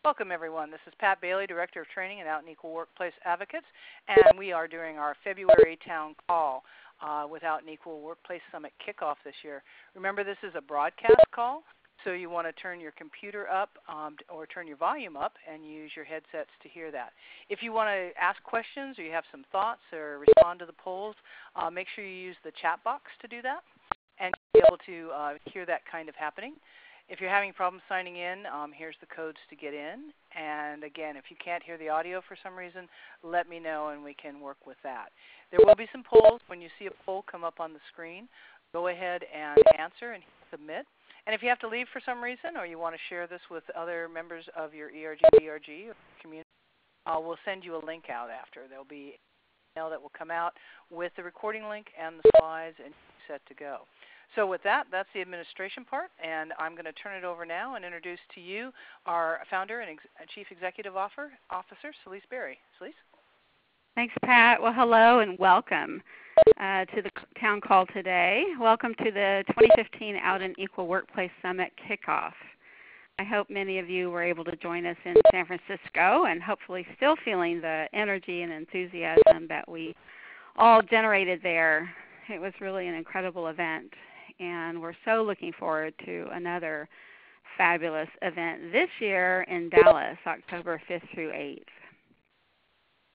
Welcome, everyone. This is Pat Bailey, Director of Training at Out and Equal Workplace Advocates, and we are doing our February town call with Out and Equal Workplace Summit kickoff this year. Remember, this is a broadcast call, so you want to turn your computer up or turn your volume up and use your headsets to hear that. If you want to ask questions or you have some thoughts or respond to the polls, make sure you use the chat box to do that and be able to hear that kind of happening. If you're having problems signing in, here's the codes to get in. And again, if you can't hear the audio for some reason, let me know and we can work with that. There will be some polls. When you see a poll come up on the screen, go ahead and answer and submit. And if you have to leave for some reason or you want to share this with other members of your ERG, DRG community, we'll send you a link out after. There will be an email that will come out with the recording link and the slides, and you're set to go. So with that, that's the administration part, and I'm going to turn it over now and introduce to you our founder and Chief Executive Officer, Celeste Berry. Celeste? Thanks, Pat. Well, hello and welcome to the town call today. Welcome to the 2015 Out and Equal Workplace Summit kickoff. I hope many of you were able to join us in San Francisco and hopefully still feeling the energy and enthusiasm that we all generated there. It was really an incredible event, and we're so looking forward to another fabulous event this year in Dallas, October 5th through 8th.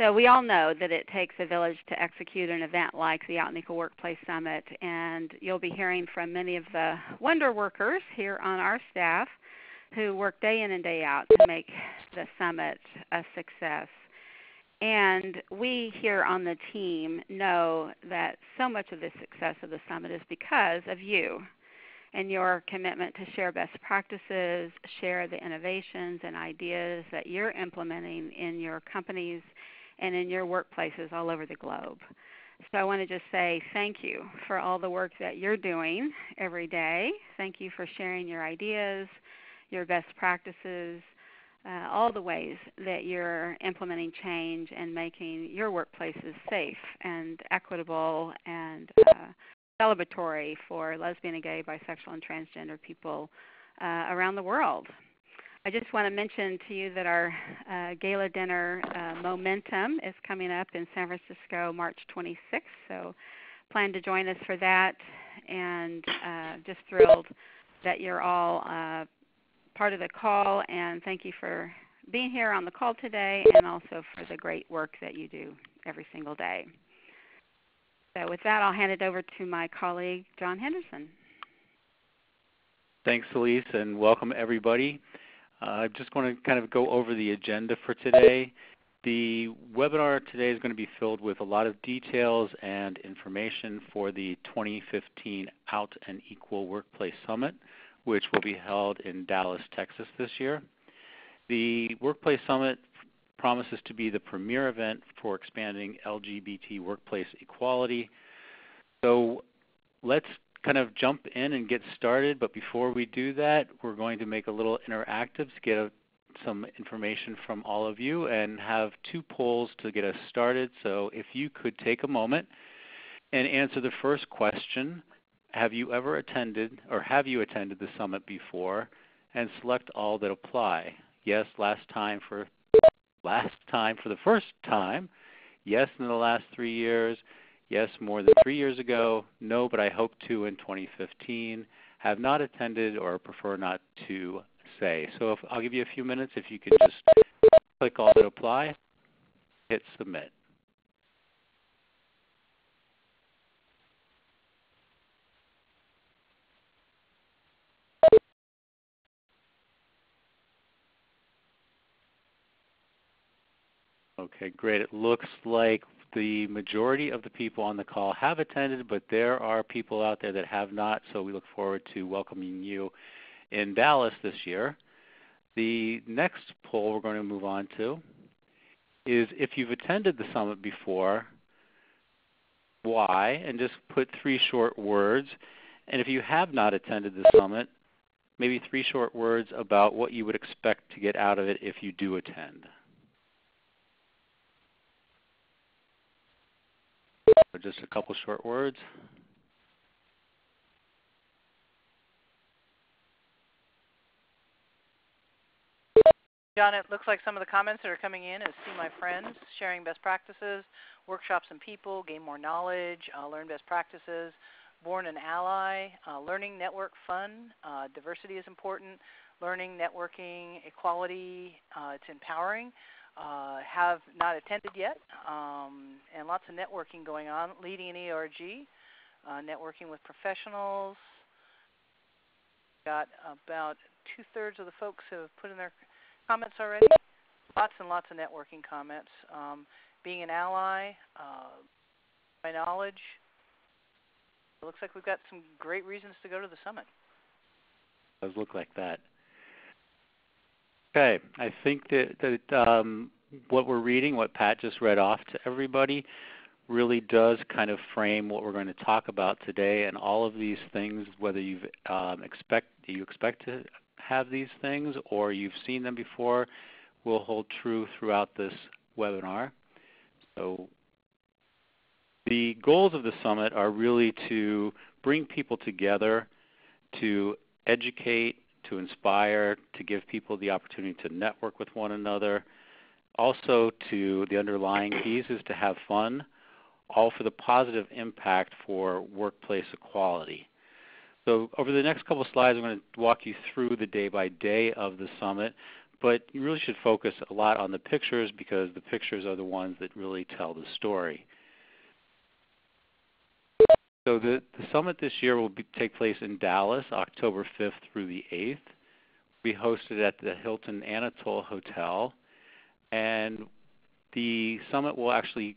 So we all know that it takes a village to execute an event like the Out and Equal Workplace Summit, and you'll be hearing from many of the wonder workers here on our staff who work day in and day out to make the summit a success. And we here on the team know that so much of the success of the summit is because of you and your commitment to share best practices, share the innovations and ideas that you're implementing in your companies and in your workplaces all over the globe. So I want to just say thank you for all the work that you're doing every day. Thank you for sharing your ideas, your best practices, all the ways that you're implementing change and making your workplaces safe and equitable and celebratory for lesbian and gay, bisexual, and transgender people around the world. I just want to mention to you that our gala dinner Momentum is coming up in San Francisco March 26th, so plan to join us for that, and just thrilled that you're all part of the call, and thank you for being here on the call today and also for the great work that you do every single day. So with that, I'll hand it over to my colleague, John Henderson. Thanks, Celeste, and welcome everybody. I'm just going to kind of go over the agenda for today. The webinar today is going to be filled with a lot of details and information for the 2015 Out and Equal Workplace Summit, which will be held in Dallas, Texas this year. The Workplace Summit promises to be the premier event for expanding LGBT workplace equality. So let's kind of jump in and get started, but before we do that, we're going to make a little interactive to get some information from all of you and have two polls to get us started. So if you could take a moment and answer the first question, have you ever attended or have you attended the summit before, and select all that apply. Yes, last time for the first time. Yes, in the last 3 years. Yes, more than 3 years ago. No, but I hope to in 2015. Have not attended or prefer not to say. So I'll give you a few minutes if you could just click all that apply, hit submit. Okay, great. It looks like the majority of the people on the call have attended, but there are people out there that have not, so we look forward to welcoming you in Dallas this year. The next poll we're going to move on to is if you've attended the summit before, why, and just put 3 short words. And if you have not attended the summit, maybe 3 short words about what you would expect to get out of it if you do attend. So just a couple short words. John, it looks like some of the comments that are coming in is see my friends, sharing best practices, workshops and people, gain more knowledge, learn best practices, born an ally, learning, network, fun, diversity is important, learning, networking, equality, it's empowering, have not attended yet, and lots of networking going on, leading an ERG, networking with professionals. Got about 2/3 of the folks who have put in their comments already. Lots and lots of networking comments. Being an ally, by knowledge. It looks like we've got some great reasons to go to the summit. It does look like that. Okay, I think that what we're reading, what Pat just read off to everybody, really does kind of frame what we're going to talk about today. And all of these things, whether you expect to have these things or you've seen them before, will hold true throughout this webinar. So the goals of the summit are really to bring people together, to educate, to inspire, to give people the opportunity to network with one another. Also, to the underlying piece is to have fun, all for the positive impact for workplace equality. So over the next couple of slides, I'm going to walk you through the day-by-day of the summit, but you really should focus a lot on the pictures because the pictures are the ones that really tell the story. So the summit this year will take place in Dallas, October 5th through the 8th. We hosted at the Hilton Anatole Hotel, and the summit will actually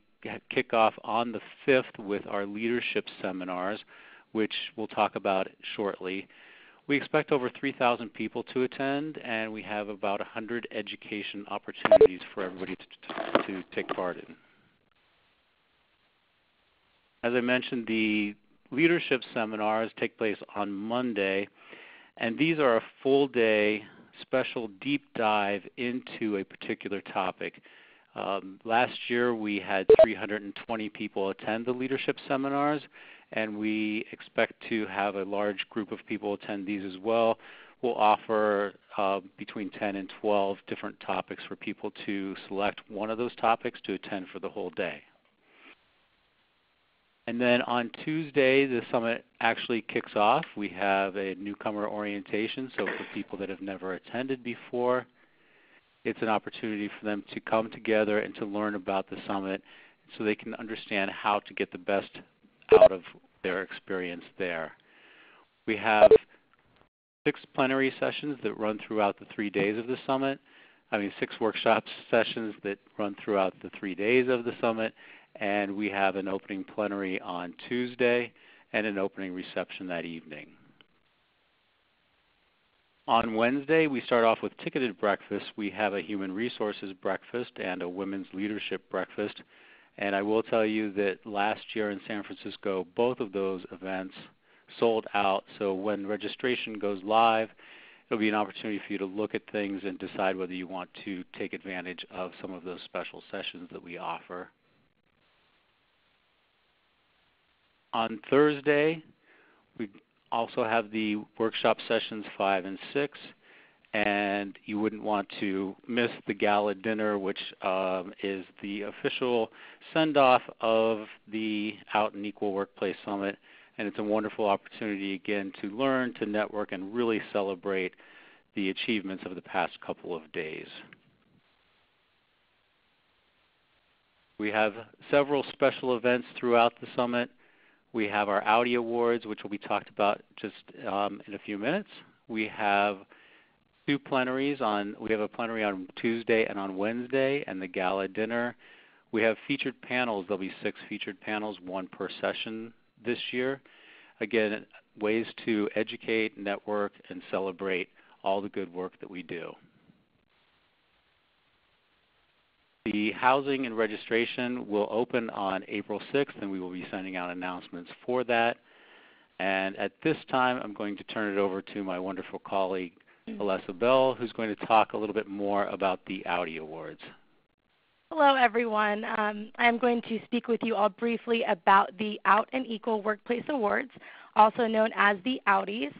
kick off on the 5th with our leadership seminars, which we'll talk about shortly. We expect over 3,000 people to attend, and we have about 100 education opportunities for everybody to take part in. As I mentioned, the leadership seminars take place on Monday, and these are a full-day special deep dive into a particular topic. Last year we had 320 people attend the leadership seminars, and we expect to have a large group of people attend these as well. We'll offer between 10 and 12 different topics for people to select one of those topics to attend for the whole day. And then on Tuesday, the summit actually kicks off. We have a newcomer orientation, so for people that have never attended before, it's an opportunity for them to come together and to learn about the summit so they can understand how to get the best out of their experience there. We have 6 plenary sessions that run throughout the 3 days of the summit. 6 workshop sessions that run throughout the 3 days of the summit. And we have an opening plenary on Tuesday and an opening reception that evening. On Wednesday, we start off with ticketed breakfast. We have a human resources breakfast and a women's leadership breakfast. And I will tell you that last year in San Francisco, both of those events sold out. So when registration goes live, it'll be an opportunity for you to look at things and decide whether you want to take advantage of some of those special sessions that we offer. On Thursday, we also have the workshop sessions 5 and 6, and you wouldn't want to miss the gala dinner, which is the official send-off of the Out and Equal Workplace Summit, and it's a wonderful opportunity, again, to learn, to network, and really celebrate the achievements of the past couple of days. We have several special events throughout the summit. We have our Audi Awards, which will be talked about just in a few minutes. We have 2 plenaries we have a plenary on Tuesday and on Wednesday, and the gala dinner. We have featured panels. There'll be 6 featured panels, 1 per session this year. Again, ways to educate, network, and celebrate all the good work that we do. The housing and registration will open on April 6th, and we will be sending out announcements for that. And at this time, I'm going to turn it over to my wonderful colleague, Alessa Bell, who's going to talk a little bit more about the Audi Awards. Hello, everyone. I'm going to speak with you all briefly about the Out and Equal Workplace Awards, also known as the Audis.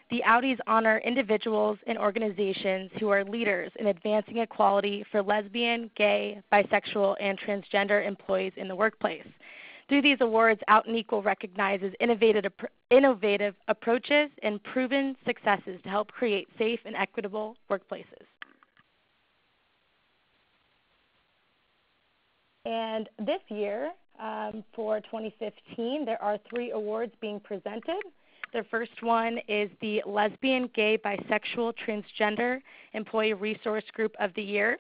The Audis honor individuals and organizations who are leaders in advancing equality for lesbian, gay, bisexual, and transgender employees in the workplace. Through these awards, Out and Equal recognizes innovative approaches and proven successes to help create safe and equitable workplaces. And this year, for 2015, there are 3 awards being presented. The first one is the Lesbian, Gay, Bisexual, Transgender Employee Resource Group of the Year.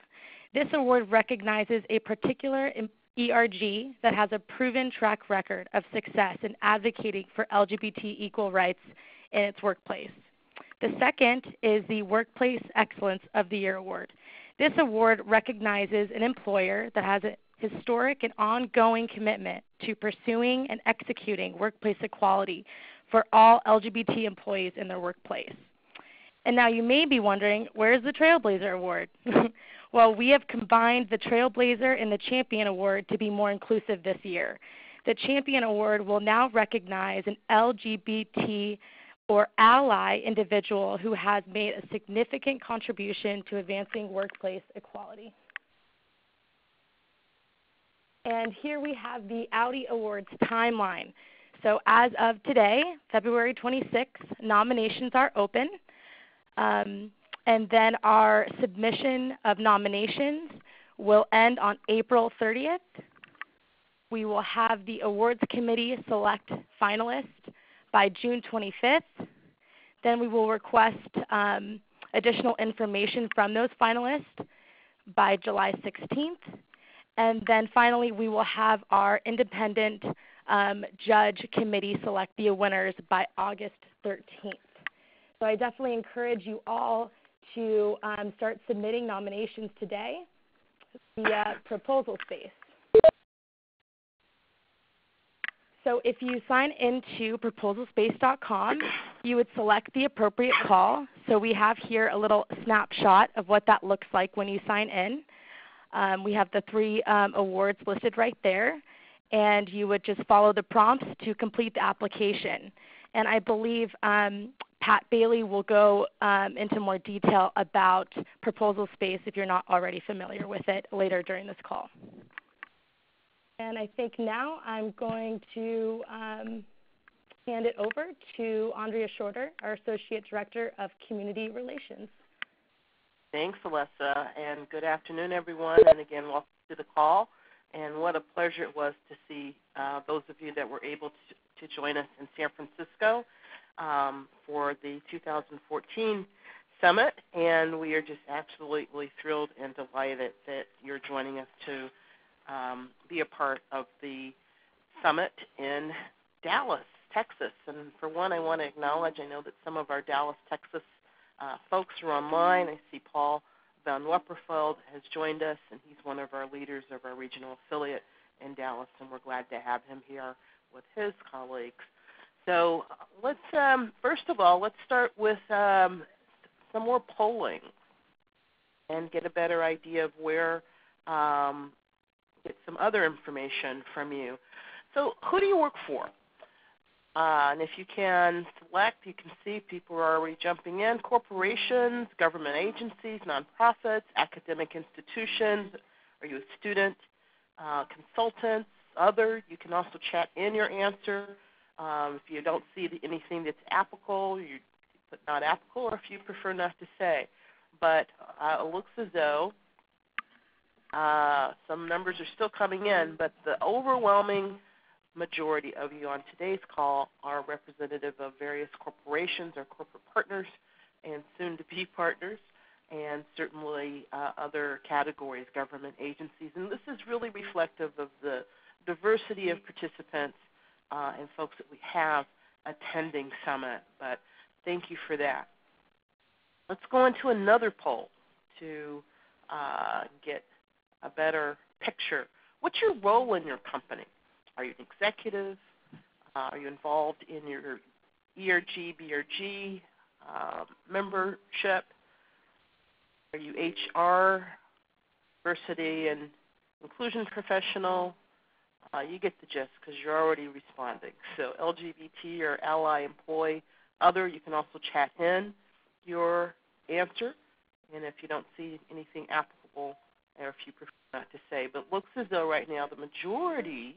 This award recognizes a particular ERG that has a proven track record of success in advocating for LGBT equal rights in its workplace. The second is the Workplace Excellence of the Year Award. This award recognizes an employer that has a historic and ongoing commitment to pursuing and executing workplace equality for all LGBT employees in their workplace. And now you may be wondering, where's the Trailblazer Award? Well, we have combined the Trailblazer and the Champion Award to be more inclusive this year. The Champion Award will now recognize an LGBT or ally individual who has made a significant contribution to advancing workplace equality. And here we have the Audi Awards timeline. So as of today, February 26th, nominations are open. And then our submission of nominations will end on April 30th. We will have the awards committee select finalists by June 25th. Then we will request additional information from those finalists by July 16th. And then finally, we will have our independent judge committee select the winners by August 13th. So I definitely encourage you all to start submitting nominations today via Proposal Space. So if you sign into proposalspace.com, you would select the appropriate call. So we have here a little snapshot of what that looks like when you sign in. We have the 3 awards listed right there, and you would just follow the prompts to complete the application. And I believe Pat Bailey will go into more detail about Proposal Space if you're not already familiar with it later during this call. And I think now I'm going to hand it over to Andrea Shorter, our Associate Director of Community Relations. Thanks, Alessa, and good afternoon, everyone. And again, welcome to the call. And what a pleasure it was to see those of you that were able to join us in San Francisco for the 2014 Summit. And we are just absolutely thrilled and delighted that you're joining us to be a part of the Summit in Dallas, Texas. And for one, I want to acknowledge, I know that some of our Dallas, Texas folks are online. I see Paul Van Wepperfeld has joined us, and he's one of our leaders of our regional affiliate in Dallas, and we're glad to have him here with his colleagues. So let's, first of all, let's start with some more polling and get a better idea of where, get some other information from you. So who do you work for? And if you can select, you can see people are already jumping in. Corporations, government agencies, nonprofits, academic institutions. Are you a student, consultants, other? You can also chat in your answer. If you don't see anything that's applicable, you put not applicable, or if you prefer not to say. But it looks as though some numbers are still coming in, but the overwhelming majority of you on today's call are representative of various corporations or corporate partners and soon-to-be partners, and certainly other categories, government agencies. And this is really reflective of the diversity of participants and folks that we have attending Summit. But thank you for that. Let's go into another poll to get a better picture. What's your role in your company? Are you an executive? Are you involved in your ERG, BRG membership? Are you HR, diversity and inclusion professional? You get the gist because you're already responding. So LGBT or ally employee other. You can also chat in your answer, and if you don't see anything applicable, or if you prefer not to say. But it looks as though right now the majority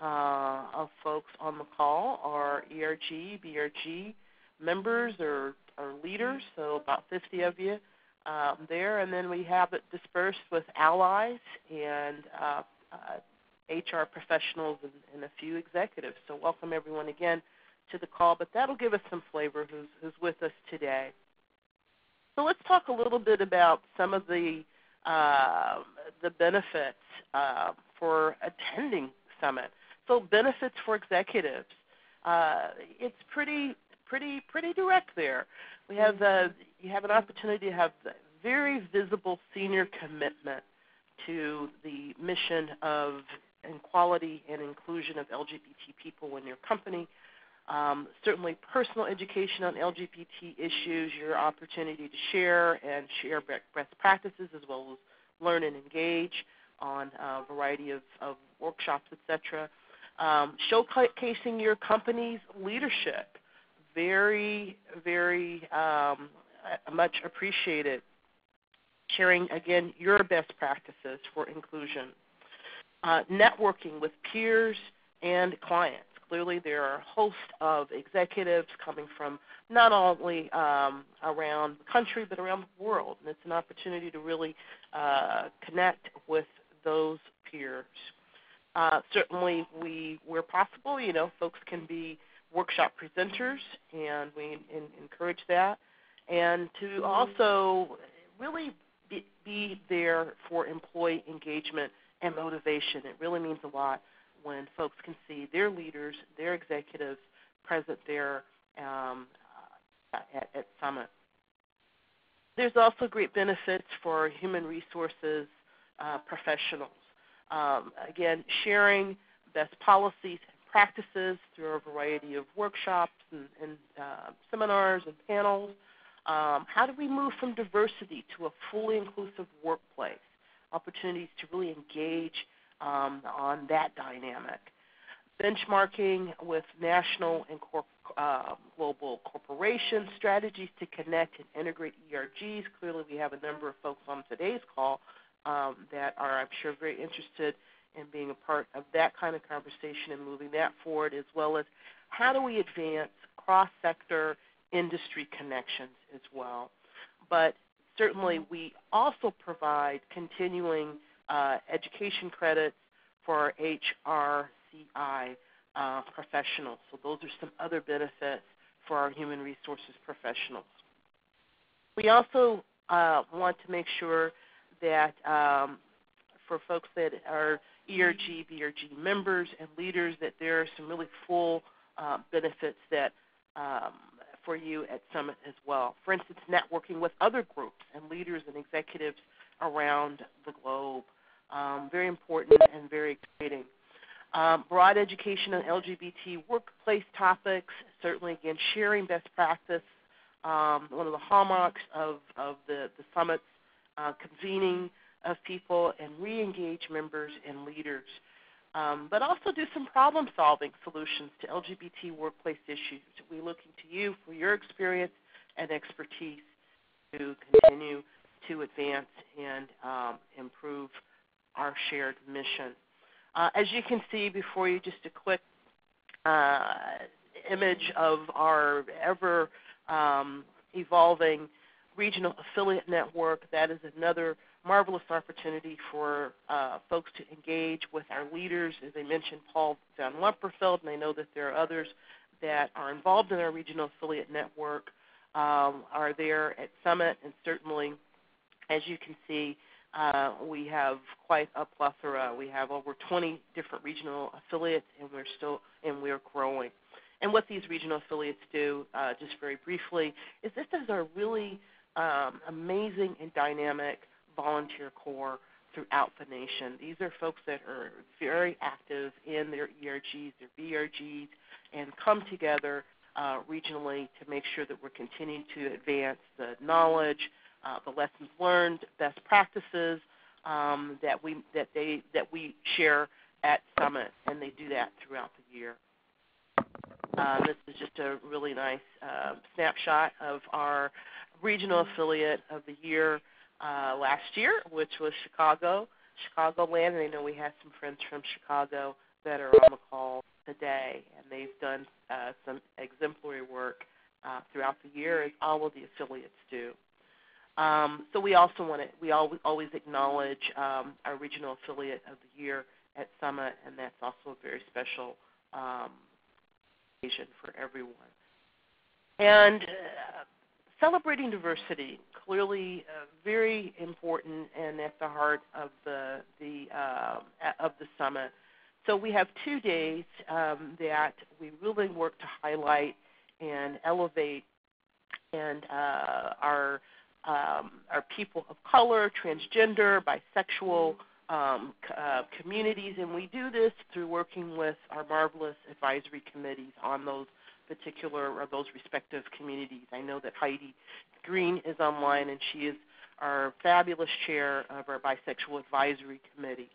of folks on the call are ERG, BRG members or leaders, so about 50 of you there. And then we have it dispersed with allies and HR professionals and a few executives. So welcome everyone again to the call, but that'll give us some flavor who's with us today. So let's talk a little bit about some of the benefits for attending Summit. So benefits for executives, it's pretty direct there. We have you have an opportunity to have very visible senior commitment to the mission of equality and inclusion of LGBT people in your company. Certainly personal education on LGBT issues, your opportunity to share best practices as well as learn and engage on a variety of workshops, etc. Showcasing your company's leadership, very much appreciated. Sharing, again, your best practices for inclusion. Networking with peers and clients. Clearly there are a host of executives coming from not only around the country but around the world, and it's an opportunity to really connect with those peers. Certainly where possible, folks can be workshop presenters, and we encourage that. And to also really be there for employee engagement and motivation. It really means a lot when folks can see their leaders, their executives present there at Summit. There's also great benefits for human resources professionals. Again, sharing best policies and practices through a variety of workshops and seminars and panels. How do we move from diversity to a fully inclusive workplace? Opportunities to really engage on that dynamic. Benchmarking with national and global corporation strategies to connect and integrate ERGs. Clearly we have a number of folks on today's call that are, I'm sure, very interested in being a part of that kind of conversation and moving that forward, as well as how do we advance cross-sector industry connections as well. But certainly we also provide continuing education credits for our HRCI professionals. So those are some other benefits for our human resources professionals. We also want to make sure that for folks that are ERG, BRG members and leaders, that there are some really full benefits that for you at Summit as well. For instance, networking with other groups and leaders and executives around the globe. Very important and very exciting. Broad education on LGBT workplace topics, certainly, again, sharing best practice. One of the hallmarks of the Summit's convening of people and re-engage members and leaders. But also do some problem-solving solutions to LGBT workplace issues. We're looking to you for your experience and expertise to continue to advance and improve our shared mission. As you can see before you, just a quick image of our ever evolving regional affiliate network. That is another marvelous opportunity for folks to engage with our leaders. As I mentioned, Paul Van Lumperfeld, and I know that there are others that are involved in our regional affiliate network are there at Summit, and certainly, as you can see, we have quite a plethora. We have over 20 different regional affiliates, and we're growing. And what these regional affiliates do, just very briefly, is this is a really amazing and dynamic volunteer corps throughout the nation. These are folks that are very active in their ERGs, their BRGs, and come together regionally to make sure that we're continuing to advance the knowledge, the lessons learned, best practices that we share at Summit, and they do that throughout the year. This is just a really nice snapshot of our regional affiliate of the year last year, which was Chicagoland. And I know we have some friends from Chicago that are on the call today, and they've done some exemplary work throughout the year, as all of the affiliates do. So we also always acknowledge our regional affiliate of the year at Summit, and that's also a very special occasion for everyone. And celebrating diversity, clearly very important and at the heart of the summit. So we have 2 days that we really work to highlight and elevate and our people of color, transgender, bisexual communities, and we do this through working with our marvelous advisory committees on those particular or those respective communities. I know that Heidi Green is online, and she is our fabulous chair of our Bisexual Advisory Committee.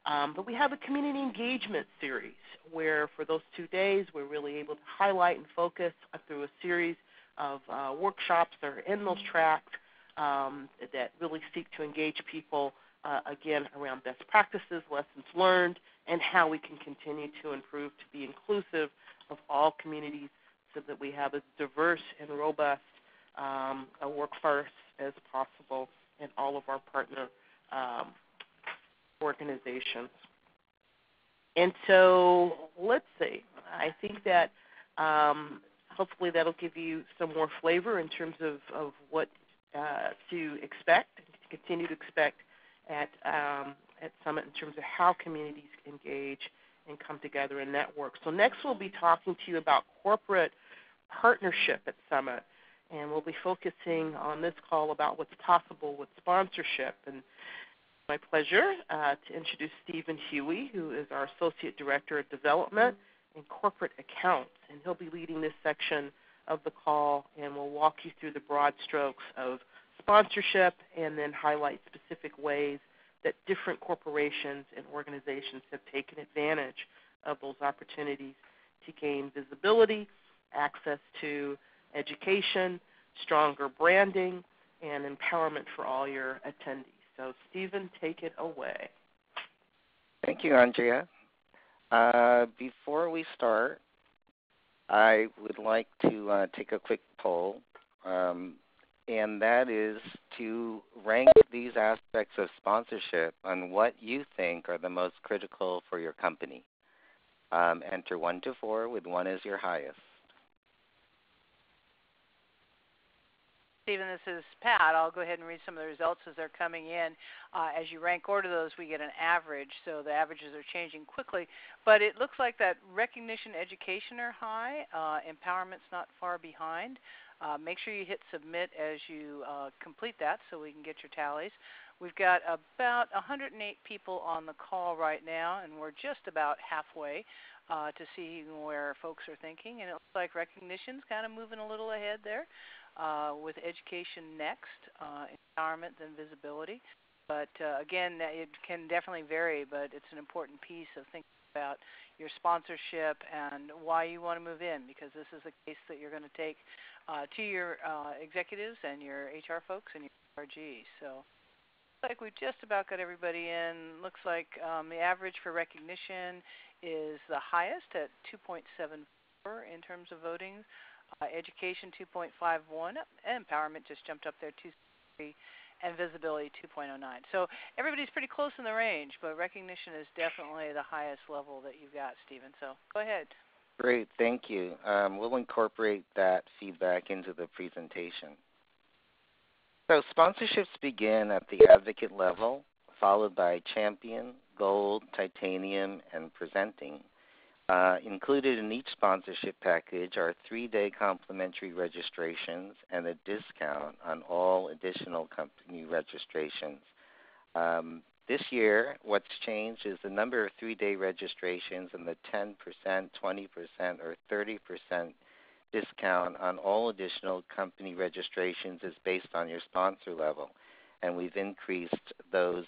But we have a community engagement series where for those 2 days we're really able to highlight and focus through a series of workshops that are in those tracks that really seek to engage people, again, around best practices, lessons learned, and how we can continue to improve to be inclusive of all communities so that we have as diverse and robust a workforce as possible in all of our partner organizations. And so let's see. I think that hopefully that'll give you some more flavor in terms of what to expect and to continue to expect at Summit in terms of how communities engage and come together and network. So next we'll be talking to you about corporate partnership at Summit, and we'll be focusing on this call about what's possible with sponsorship. And it's my pleasure to introduce Stephen Huey, who is our Associate Director of Development and Corporate Accounts, and he'll be leading this section of the call, and we'll walk you through the broad strokes of sponsorship and then highlight specific ways that different corporations and organizations have taken advantage of those opportunities to gain visibility, access to education, stronger branding, and empowerment for all your attendees. So, Stephen, take it away. Thank you, Andrea. Before we start, I would like to take a quick poll, and that is to rank these aspects of sponsorship on what you think are the most critical for your company. Enter 1 to 4, with 1 as your highest. Stephen, this is Pat. I'll go ahead and read some of the results as they're coming in. As you rank order those, we get an average, so the averages are changing quickly. But it looks like that recognition, education are high. Empowerment's not far behind. Make sure you hit submit as you complete that so we can get your tallies. We've got about 108 people on the call right now, and we're just about halfway to see where folks are thinking. And it looks like recognition's kind of moving a little ahead there. With education next, empowerment, then visibility. But again, it can definitely vary, but it's an important piece of thinking about your sponsorship and why you want to move in, because this is a case that you're going to take to your executives and your HR folks and your RGs. So looks like we've just about got everybody in. Looks like the average for recognition is the highest at 2.74 in terms of voting. Education 2.51, empowerment just jumped up there 2.3, and visibility 2.09. So everybody's pretty close in the range, but recognition is definitely the highest level that you've got, Stephen. So go ahead. Great, thank you. We'll incorporate that feedback into the presentation. So sponsorships begin at the advocate level, followed by champion, gold, titanium, and presenting. Included in each sponsorship package are 3-day complimentary registrations and a discount on all additional company registrations. This year, what's changed is the number of 3-day registrations and the 10%, 20%, or 30% discount on all additional company registrations is based on your sponsor level. And we've increased those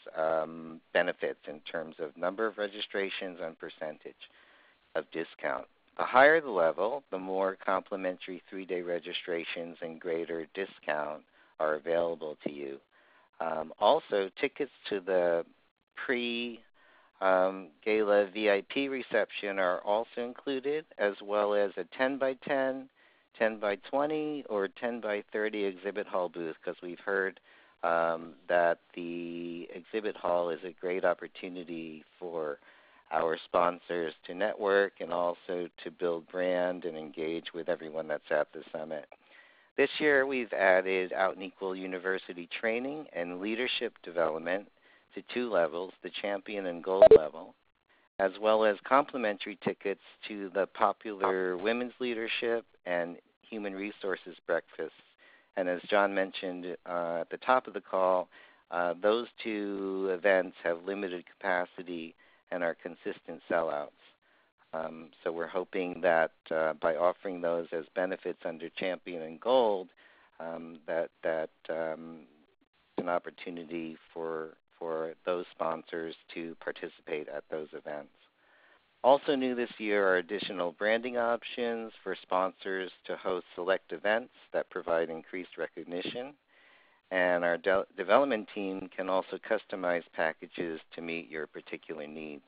benefits in terms of number of registrations and percentage of discount. The higher the level, the more complimentary 3-day registrations and greater discount are available to you. Also, tickets to the pre-gala VIP reception are also included, as well as a 10 by 10, 10 by 20, or 10 by 30 exhibit hall booth, because we've heard that the exhibit hall is a great opportunity for our sponsors to network and also to build brand and engage with everyone that's at the summit. This year we've added Out and Equal University training and leadership development to 2 levels, the champion and gold level, as well as complimentary tickets to the popular women's leadership and human resources breakfasts. And as John mentioned at the top of the call, those 2 events have limited capacity and are consistent sellouts. So we're hoping that by offering those as benefits under Champion and Gold, that's an opportunity for those sponsors to participate at those events. Also new this year are additional branding options for sponsors to host select events that provide increased recognition. And our development team can also customize packages to meet your particular needs.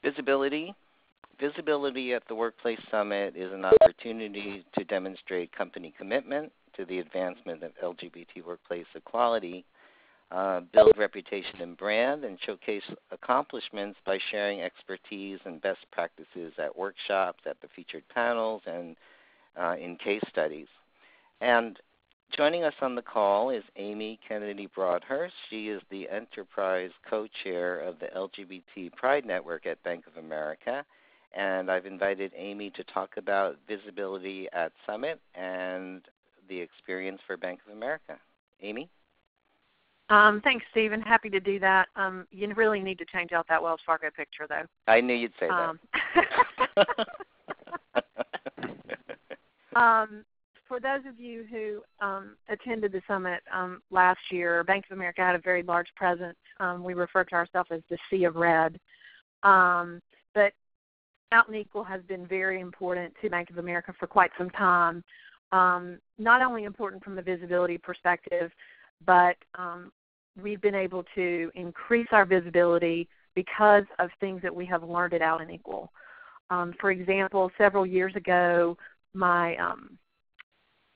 Visibility. Visibility at the Workplace Summit is an opportunity to demonstrate company commitment to the advancement of LGBT workplace equality, build reputation and brand, and showcase accomplishments by sharing expertise and best practices at workshops, at the featured panels, and in case studies. And joining us on the call is Amy Kennedy Broadhurst. She is the Enterprise Co-Chair of the LGBT Pride Network at Bank of America. And I've invited Amy to talk about visibility at Summit and the experience for Bank of America. Amy? Thanks, Stephen. Happy to do that. You really need to change out that Wells Fargo picture, though. I knew you'd say that. For those of you who attended the summit last year, Bank of America had a very large presence. We refer to ourselves as the Sea of Red. But Out and Equal has been very important to Bank of America for quite some time. Not only important from the visibility perspective, but we've been able to increase our visibility because of things that we have learned at Out and Equal. For example, several years ago,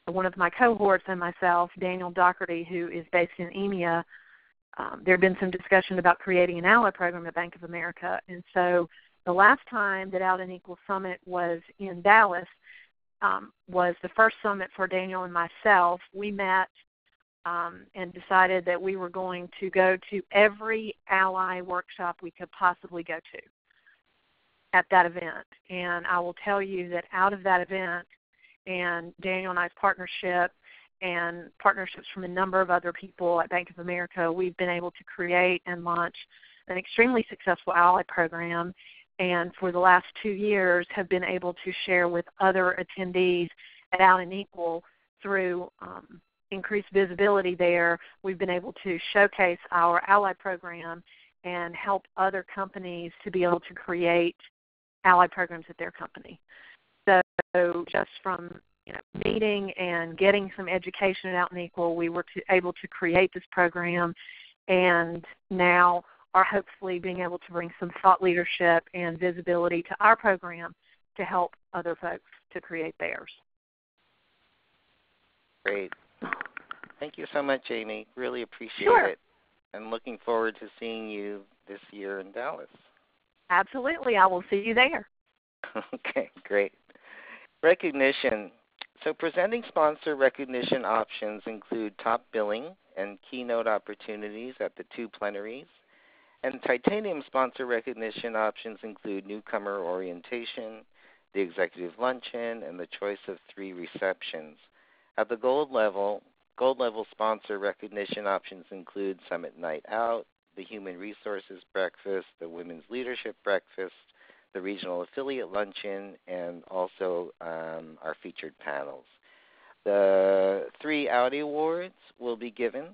one of my cohorts and myself, Daniel Doherty, who is based in EMEA, there had been some discussion about creating an ally program at Bank of America. And so the last time that Out and Equal Summit was in Dallas was the first summit for Daniel and myself. We met and decided that we were going to go to every ally workshop we could possibly go to at that event. And I will tell you that out of that event, and Daniel and I's partnership and partnerships from a number of other people at Bank of America, we've been able to create and launch an extremely successful ally program, and for the last 2 years have been able to share with other attendees at Out and Equal through increased visibility there. We've been able to showcase our ally program and help other companies to be able to create ally programs at their company. So just from meeting and getting some education at Out and Equal, we were able to create this program, and now are hopefully being able to bring some thought leadership and visibility to our program to help other folks to create theirs. Great. Thank you so much, Amy. Really appreciate it. And looking forward to seeing you this year in Dallas. Absolutely. I will see you there. Okay, great. Recognition. So presenting sponsor recognition options include top billing and keynote opportunities at the 2 plenaries. And titanium sponsor recognition options include newcomer orientation, the executive luncheon, and the choice of 3 receptions. At the gold level sponsor recognition options include Summit Night Out, the Human Resources Breakfast, the Women's Leadership Breakfast, the Regional Affiliate Luncheon, and also our featured panels. The 3 Audi Awards will be given.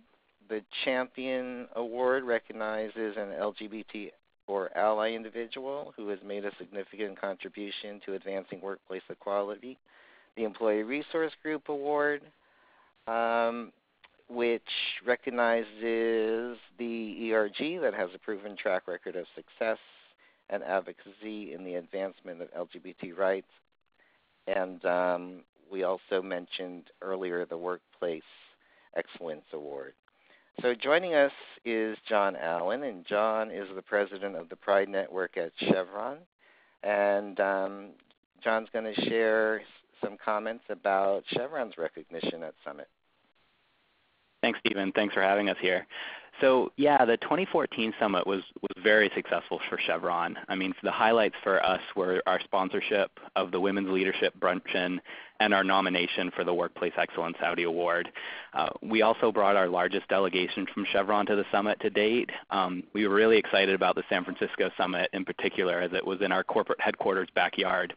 The Champion Award recognizes an LGBT for Ally individual who has made a significant contribution to advancing workplace equality. The Employee Resource Group Award, which recognizes the ERG that has a proven track record of success and advocacy in the advancement of LGBT rights. And we also mentioned earlier the Workplace Excellence Award. So joining us is John Allen, and John is the president of the Pride Network at Chevron. And John's going to share some comments about Chevron's recognition at Summit. Thanks, Stephen. Thanks for having us here. So, yeah, the 2014 Summit was very successful for Chevron. I mean, the highlights for us were our sponsorship of the Women's Leadership Bruncheon and our nomination for the Workplace Excellence Audi Award. We also brought our largest delegation from Chevron to the Summit to date. We were really excited about the San Francisco Summit in particular, as it was in our corporate headquarters backyard.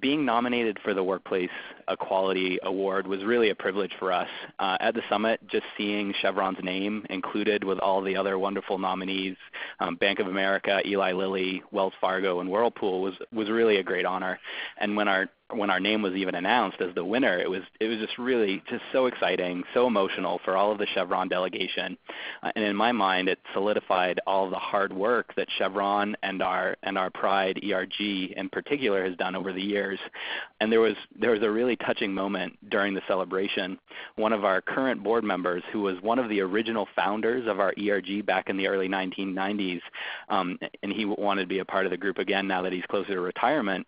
Being nominated for the Workplace Equality Award was really a privilege for us. At the Summit, just seeing Chevron's name included with all the other wonderful nominees, Bank of America, Eli Lilly, Wells Fargo, and Whirlpool was really a great honor. And when our name was even announced as the winner, it was just really just so exciting, so emotional for all of the Chevron delegation. And in my mind, it solidified all of the hard work that Chevron and our Pride ERG in particular has done over the years. And there was a really touching moment during the celebration. One of our current board members, who was one of the original founders of our ERG back in the early 1990s, and he wanted to be a part of the group again now that he's closer to retirement.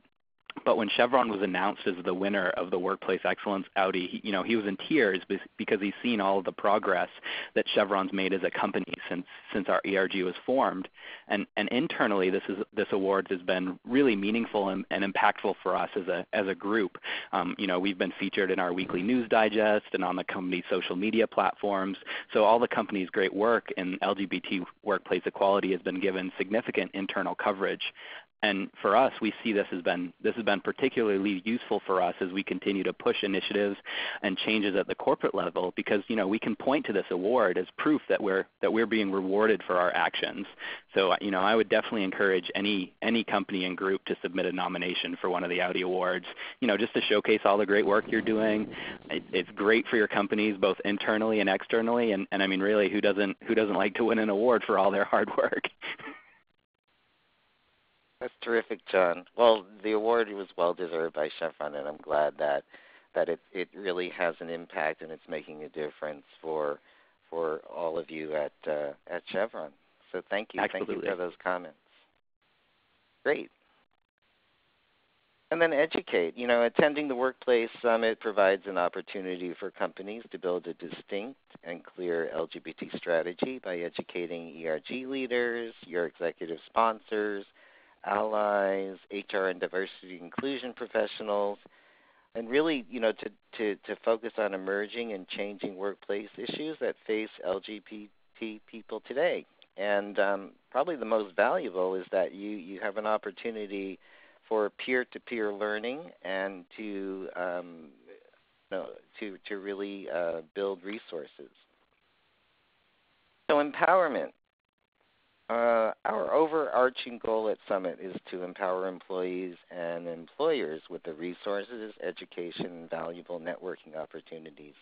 But when Chevron was announced as the winner of the Workplace Excellence Audi, he was in tears because he's seen all of the progress that Chevron's made as a company since our ERG was formed. And internally, this award has been really meaningful and impactful for us as a group. We've been featured in our weekly news digest and on the company's social media platforms. So all the company's great work in LGBT workplace equality has been given significant internal coverage. And for us, we see this has been particularly useful for us as we continue to push initiatives and changes at the corporate level, because we can point to this award as proof that we're being rewarded for our actions. So I would definitely encourage any company and group to submit a nomination for one of the Audi Awards, just to showcase all the great work you're doing. It's great for your companies both internally and externally, and I mean, really, who doesn't like to win an award for all their hard work? That's terrific, John. Well, the award was well deserved by Chevron, and I'm glad that it really has an impact and it's making a difference for all of you at Chevron. So thank you. Absolutely. Thank you for those comments. Great. And then educate. Attending the Workplace Summit provides an opportunity for companies to build a distinct and clear LGBT strategy by educating ERG leaders, your executive sponsors, allies, HR and diversity inclusion professionals, and really, to focus on emerging and changing workplace issues that face LGBT people today. And probably the most valuable is that you have an opportunity for peer-to-peer learning and to really build resources. So empowerment. Our overarching goal at Summit is to empower employees and employers with the resources, education, and valuable networking opportunities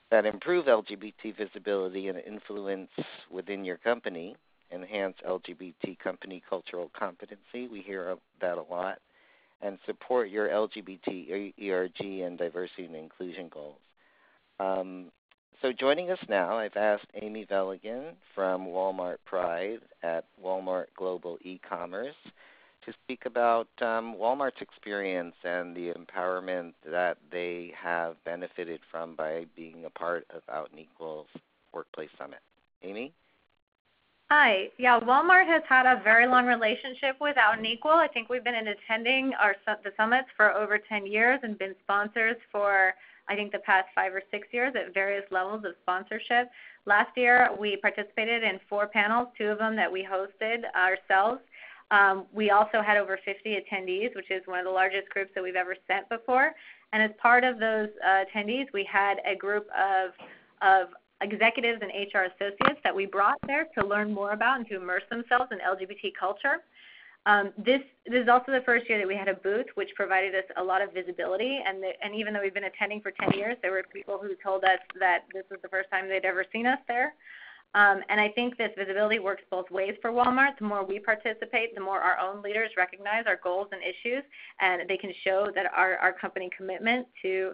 that improve LGBT visibility and influence within your company, enhance LGBT company cultural competency. We hear that a lot. And support your LGBT, ERG, and diversity and inclusion goals. So joining us now, I've asked Amy Velligan from Walmart Pride at Walmart Global E-Commerce to speak about Walmart's experience and the empowerment that they have benefited from by being a part of Out and Equal's Workplace Summit. Amy? Hi. Yeah, Walmart has had a very long relationship with Out and Equal. I think we've been attending the summits for over 10 years and been sponsors for I think the past 5 or 6 years at various levels of sponsorship. Last year, we participated in 4 panels, 2 of them that we hosted ourselves. We also had over 50 attendees, which is one of the largest groups that we've ever sent before. And as part of those attendees, we had a group of executives and HR associates that we brought there to learn more about and to immerse themselves in LGBT culture. This is also the first year that we had a booth, which provided us a lot of visibility. And even though we've been attending for 10 years, there were people who told us that this was the first time they'd ever seen us there. And I think this visibility works both ways for Walmart. The more we participate, the more our own leaders recognize our goals and issues, and they can show that our company commitment to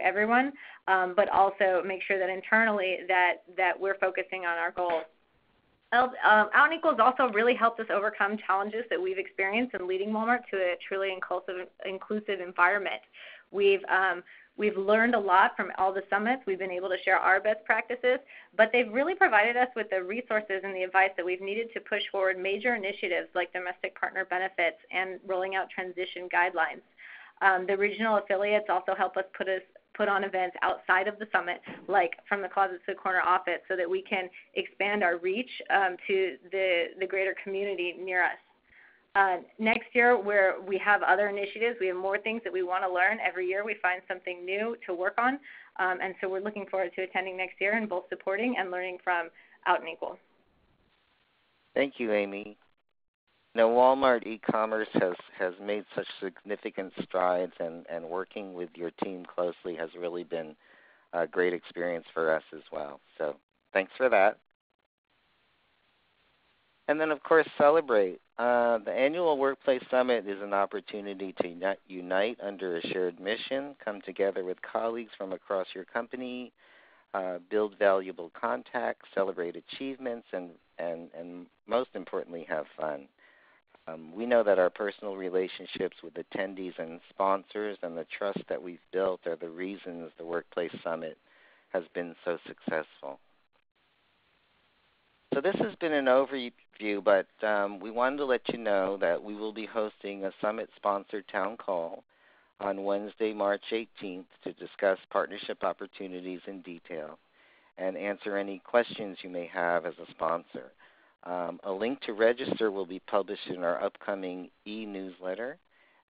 everyone, but also make sure that internally that we're focusing on our goals. Out and Equal has also really helped us overcome challenges that we've experienced in leading Walmart to a truly inclusive environment. We've learned a lot from all the summits. We've been able to share our best practices, but they've really provided us with the resources and the advice that we've needed to push forward major initiatives like domestic partner benefits and rolling out transition guidelines. The regional affiliates also help us put on events outside of the summit, like from the Closet to the Corner office, so that we can expand our reach to the greater community near us. Next year, where we have other initiatives, we have more things that we want to learn. Every year we find something new to work on, and so we're looking forward to attending next year and both supporting and learning from Out and Equal. Thank you, Amy. Now, Walmart e-commerce has made such significant strides, and working with your team closely has really been a great experience for us as well. So thanks for that. And then, of course, Celebrate. The annual Workplace Summit is an opportunity to unite under a shared mission, come together with colleagues from across your company, build valuable contacts, celebrate achievements, and most importantly, have fun. We know that our personal relationships with attendees and sponsors and the trust that we've built are the reasons the Workplace Summit has been so successful. So this has been an overview, but we wanted to let you know that we will be hosting a Summit-sponsored town call on Wednesday, March 18th to discuss partnership opportunities in detail and answer any questions you may have as a sponsor. A link to register will be published in our upcoming e-newsletter,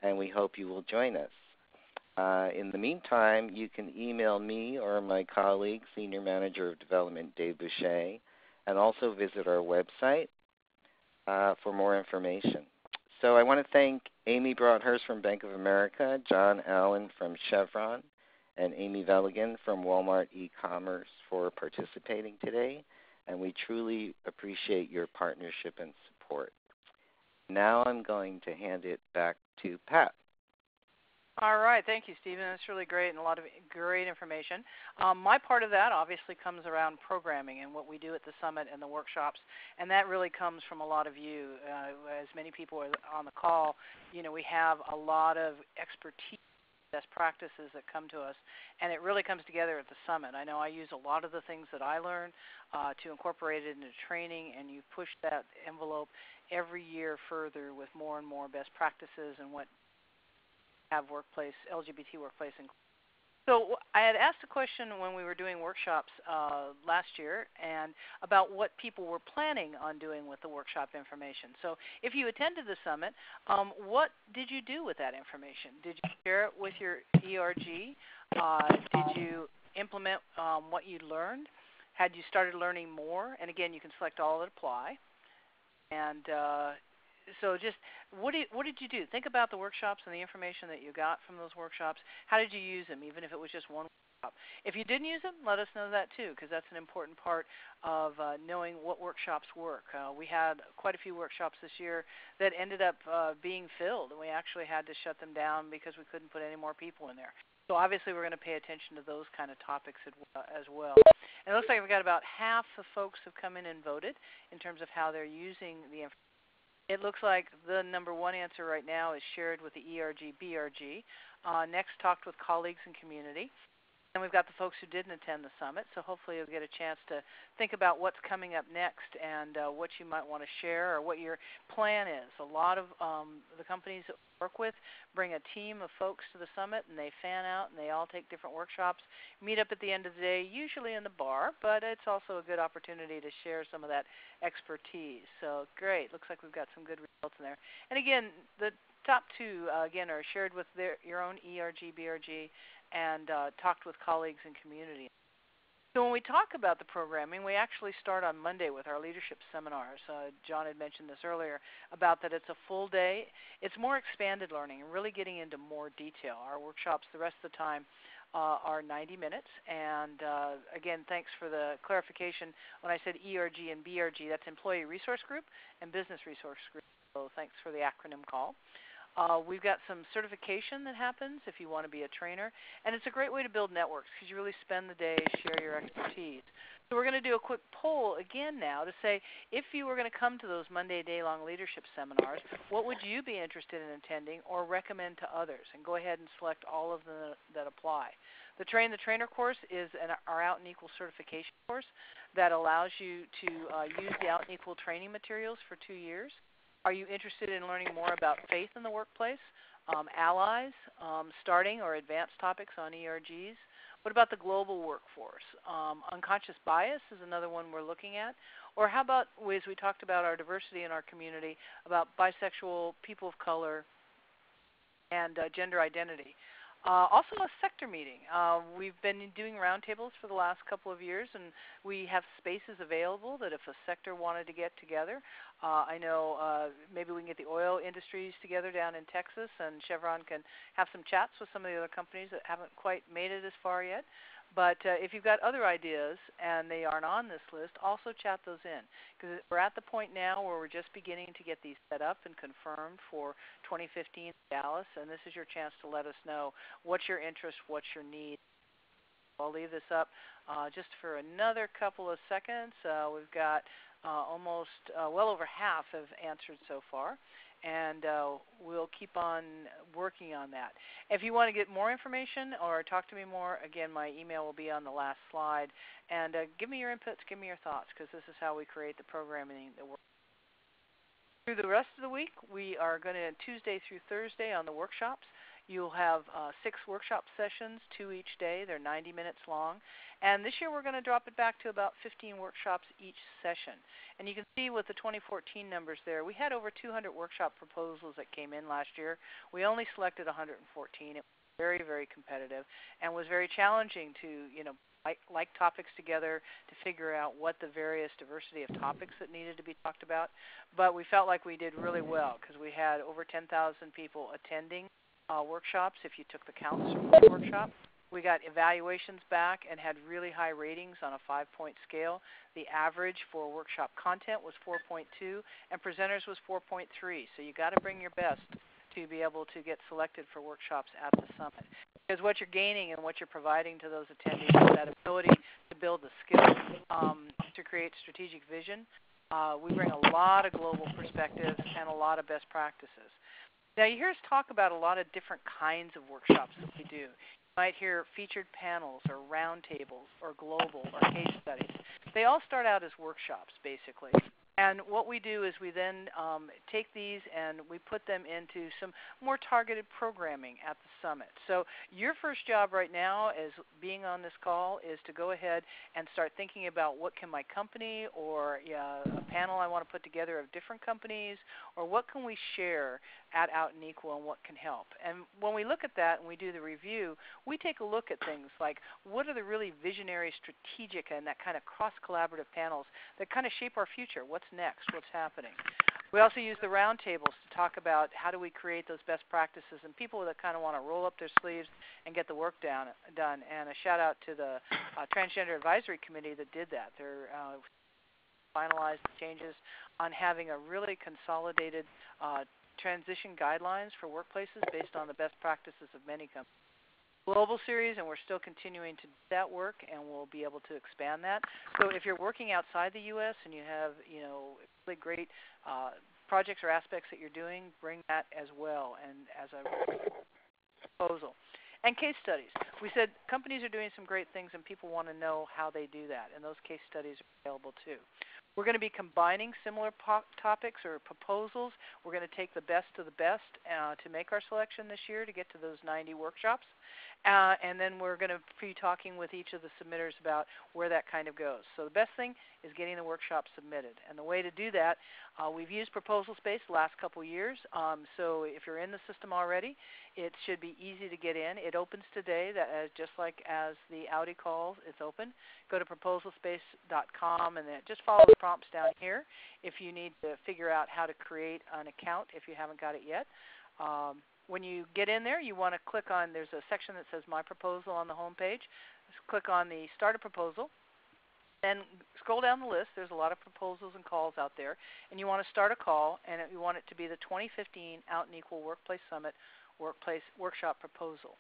and we hope you will join us. In the meantime, you can email me or my colleague, Senior Manager of Development Dave Boucher, and also visit our website for more information. So I want to thank Amy Broadhurst from Bank of America, John Allen from Chevron, and Amy Veligan from Walmart e-commerce for participating today. And we truly appreciate your partnership and support. Now I'm going to hand it back to Pat. All right. Thank you, Stephen. That's really great and a lot of great information. My part of that obviously comes around programming and what we do at the summit and the workshops, and that really comes from a lot of you. As many people are on the call, we have a lot of expertise, best practices that come to us, and it really comes together at the summit. I know I use a lot of the things that I learned to incorporate it into training, and you push that envelope every year further with more and more best practices and what have LGBT workplace include. So I had asked a question when we were doing workshops last year and about what people were planning on doing with the workshop information. So if you attended the summit, what did you do with that information? Did you share it with your ERG? Did you implement what you learned? Had you started learning more? And again, you can select all that apply. And so just what did you do? Think about the workshops and the information that you got from those workshops. How did you use them, even if it was just one workshop? If you didn't use them, let us know that too, because that's an important part of knowing what workshops work. We had quite a few workshops this year that ended up being filled, and we actually had to shut them down because we couldn't put any more people in there. So obviously we're going to pay attention to those kind of topics as well. And it looks like we've got about half the folks have come in and voted in terms of how they're using the information. It looks like the number one answer right now is shared with the ERG, BRG. Next, talked with colleagues and community. And we've got the folks who didn't attend the summit, so hopefully you'll get a chance to think about what's coming up next and what you might want to share or what your plan is. A lot of the companies that we work with bring a team of folks to the summit, and they fan out, and they all take different workshops, meet up at the end of the day, usually in the bar, but it's also a good opportunity to share some of that expertise. So great. Looks like we've got some good results in there. And again, the top two, again, are shared with your own ERG, BRG, and talked with colleagues and community. So when we talk about the programming, we actually start on Monday with our leadership seminars. John had mentioned this earlier about that it's a full day. It's more expanded learning and really getting into more detail. Our workshops the rest of the time are 90 minutes. And again, thanks for the clarification. When I said ERG and BRG, that's Employee Resource Group and Business Resource Group. So thanks for the acronym call. We've got some certification that happens if you want to be a trainer, and it's a great way to build networks because you really spend the day, share your expertise. So we're going to do a quick poll again now to say if you were going to come to those Monday day-long leadership seminars, what would you be interested in attending or recommend to others? And go ahead and select all of them that apply. The Train the Trainer course is our Out and Equal certification course that allows you to use the Out and Equal training materials for 2 years. Are you interested in learning more about faith in the workplace, allies, starting or advanced topics on ERGs? What about the global workforce? Unconscious bias is another one we're looking at. Or how about, as we talked about our diversity in our community, about bisexual, people of color, and gender identity. Also a sector meeting. We've been doing roundtables for the last couple of years, and we have spaces available that if a sector wanted to get together, I know maybe we can get the oil industries together down in Texas, and Chevron can have some chats with some of the other companies that haven't quite made it as far yet. But if you've got other ideas and they aren't on this list, also chat those in. Because we're at the point now where we're just beginning to get these set up and confirmed for 2015 Dallas, and this is your chance to let us know what's your interest, what's your need. I'll leave this up just for another couple of seconds. We've got almost well over half have answered so far. And we'll keep on working on that. If you want to get more information or talk to me more, again, my email will be on the last slide. And give me your inputs, give me your thoughts, because this is how we create the programming that works. Through the rest of the week, we are going to, Tuesday through Thursday on the workshops, you'll have 6 workshop sessions, 2 each day. They're 90 minutes long. And this year we're going to drop it back to about 15 workshops each session. And you can see with the 2014 numbers there, we had over 200 workshop proposals that came in last year. We only selected 114. It was very, very competitive and was very challenging to, like topics together to figure out what the various diversity of topics that needed to be talked about. But we felt like we did really well because we had over 10,000 people attending workshops if you took the counts from the workshop. We got evaluations back and had really high ratings on a 5-point scale. The average for workshop content was 4.2 and presenters was 4.3. So you got to bring your best to be able to get selected for workshops at the summit. Because what you're gaining and what you're providing to those attendees is that ability to build the skills to create strategic vision. We bring a lot of global perspectives and a lot of best practices. Now you hear us talk about a lot of different kinds of workshops that we do. You might hear featured panels or roundtables or global or case studies. They all start out as workshops, basically. And what we do is we then take these and we put them into some more targeted programming at the summit. So your first job right now as being on this call is to go ahead and start thinking about what can my company or a panel I want to put together of different companies, or what can we share at Out and Equal and what can help. And when we look at that and we do the review, we take a look at things like what are the really visionary, strategic, and that kind of cross-collaborative panels that kind of shape our future. What's next? What's happening? We also use the roundtables to talk about how do we create those best practices and people that kind of want to roll up their sleeves and get the work done. And a shout out to the Transgender Advisory Committee that did that. They're finalized the changes on having a really consolidated transition guidelines for workplaces based on the best practices of many companies. Global series, and we're still continuing to do that work, and we'll be able to expand that. So if you're working outside the U.S. and you have, really great projects or aspects that you're doing, bring that as well, and as a proposal. And case studies. We said companies are doing some great things, and people want to know how they do that, and those case studies are available too. We're going to be combining similar topics or proposals. We're going to take the best of the best to make our selection this year to get to those 90 workshops. And then we're going to be talking with each of the submitters about where that kind of goes. So the best thing is getting the workshop submitted. And the way to do that, we've used Proposal Space the last couple years. So if you're in the system already, it should be easy to get in. It opens today, just like as the Audi calls, it's open. Go to proposalspace.com and then just follow the prompts down here if you need to figure out how to create an account if you haven't got it yet. When you get in there, you want to click on, there's a section that says My Proposal on the home page. Just click on the Start a Proposal. Then scroll down the list. There's a lot of proposals and calls out there. And you want to start a call, and you want it to be the 2015 Out and Equal Workplace Summit Workshop Proposal.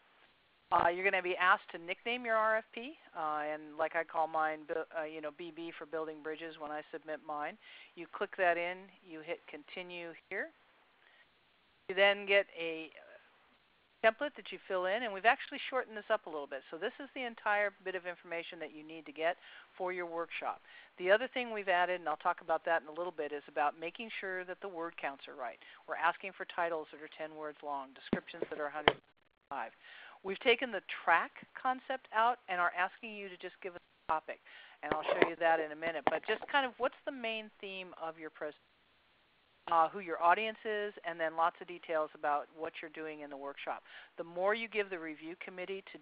You're going to be asked to nickname your RFP, and like I call mine, BB for Building Bridges when I submit mine. You click that in. You hit Continue here. You then get a template that you fill in, and we've actually shortened this up a little bit. So this is the entire bit of information that you need to get for your workshop. The other thing we've added, and I'll talk about that in a little bit, is about making sure that the word counts are right. We're asking for titles that are 10 words long, descriptions that are 105. We've taken the track concept out and are asking you to just give us a topic, and I'll show you that in a minute. But just kind of what's the main theme of your presentation? Who your audience is, and then lots of details about what you're doing in the workshop. The more you give the review committee to